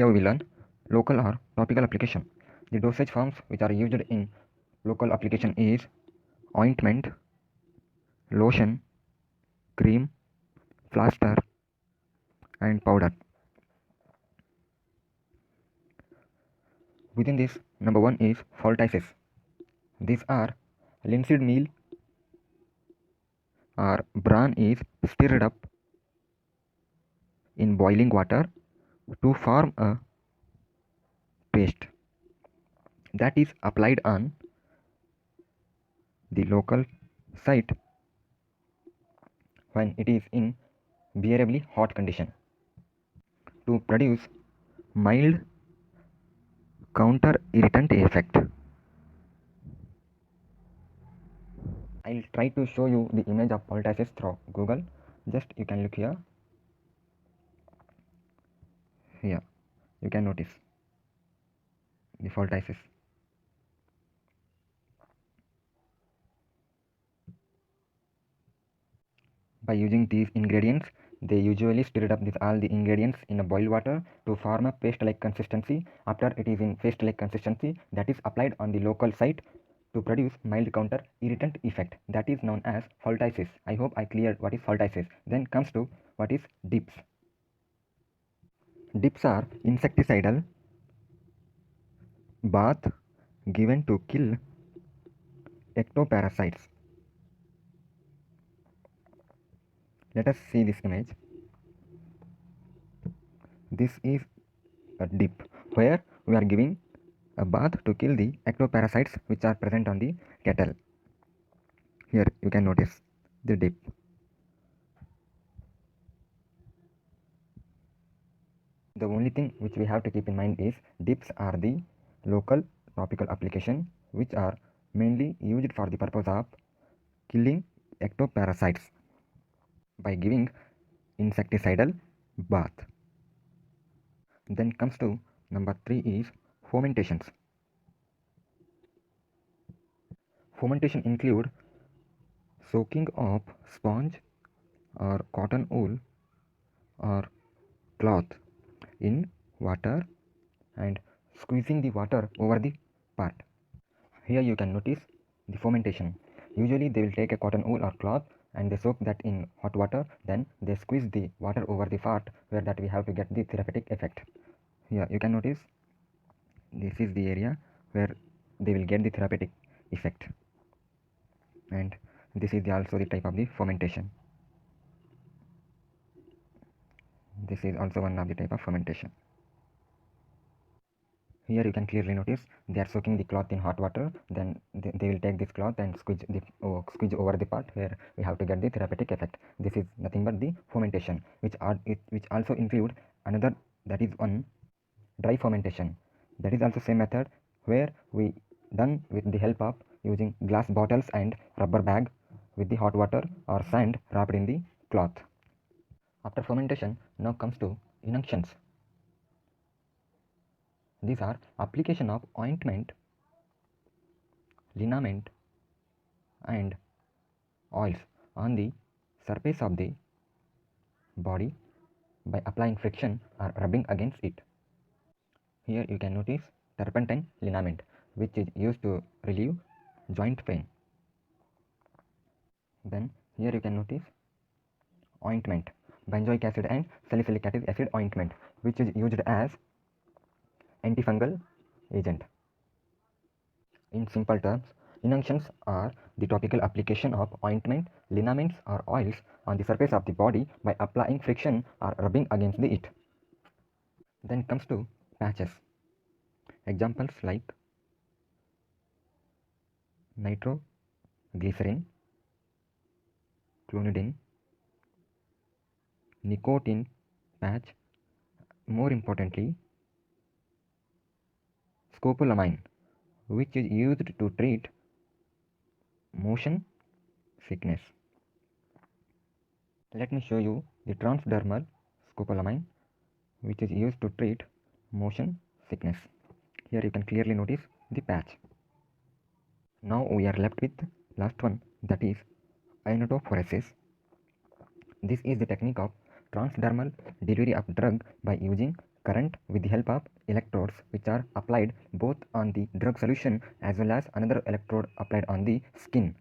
Here we will learn local or topical application. The dosage forms which are used in local application is ointment, lotion, cream, plaster and powder. Within this, number 1 is poultices. These are linseed meal or bran is stirred up in boiling water to form a paste that is applied on the local site when it is in bearably hot condition to produce mild counter irritant effect. I'll try to show you the image of poultices through Google. Just you can look here. Here you can notice the poultices. By using these ingredients, they usually stir up all the ingredients in a boiled water to form a paste-like consistency. After it is in paste-like consistency, that is applied on the local site to produce mild counter irritant effect. That is known as poultices. I hope I cleared what is poultices. Then comes to what is dips. Dips are insecticidal bath given to kill ectoparasites. Let us see this image. This is a dip where we are giving a bath to kill the ectoparasites which are present on the cattle. Here you can notice the dip. The only thing which we have to keep in mind is dips are the local topical application which are mainly used for the purpose of killing ectoparasites by giving insecticidal bath. Then comes to number 3 is fermentations. Fermentation include soaking of sponge or cotton wool or cloth in water and squeezing the water over the part. Here you can notice the fermentation. Usually they will take a cotton wool or cloth and they soak that in hot water, then they squeeze the water over the part where that we have to get the therapeutic effect. Here you can notice this is the area where they will get the therapeutic effect, and this is also the type of the fermentation. This is also one of the type of fermentation. Here you can clearly notice they are soaking the cloth in hot water, then they will take this cloth and squeeze over the part where we have to get the therapeutic effect. This is nothing but the fermentation, which also include another, that is one dry fermentation. That is also same method where we done with the help of using glass bottles and rubber bag with the hot water or sand wrapped in the cloth. After fermentation, now comes to injunctions. These are application of ointment, liniment and oils on the surface of the body by applying friction or rubbing against it. Here you can notice turpentine liniment, which is used to relieve joint pain. Then here you can notice ointment, benzoic acid and salicylic acid ointment, which is used as antifungal agent. In simple terms, injunctions are the topical application of ointment, liniments or oils on the surface of the body by applying friction or rubbing against it. Then comes to patches. Examples like nitroglycerin, clonidine, nicotine patch, more importantly scopolamine, which is used to treat motion sickness. Let me show you the transdermal scopolamine, which is used to treat motion sickness. Here you can clearly notice the patch. Now we are left with last one, that is ionotophoresis. This is the technique of transdermal delivery of drug by using current with the help of electrodes which are applied both on the drug solution as well as another electrode applied on the skin.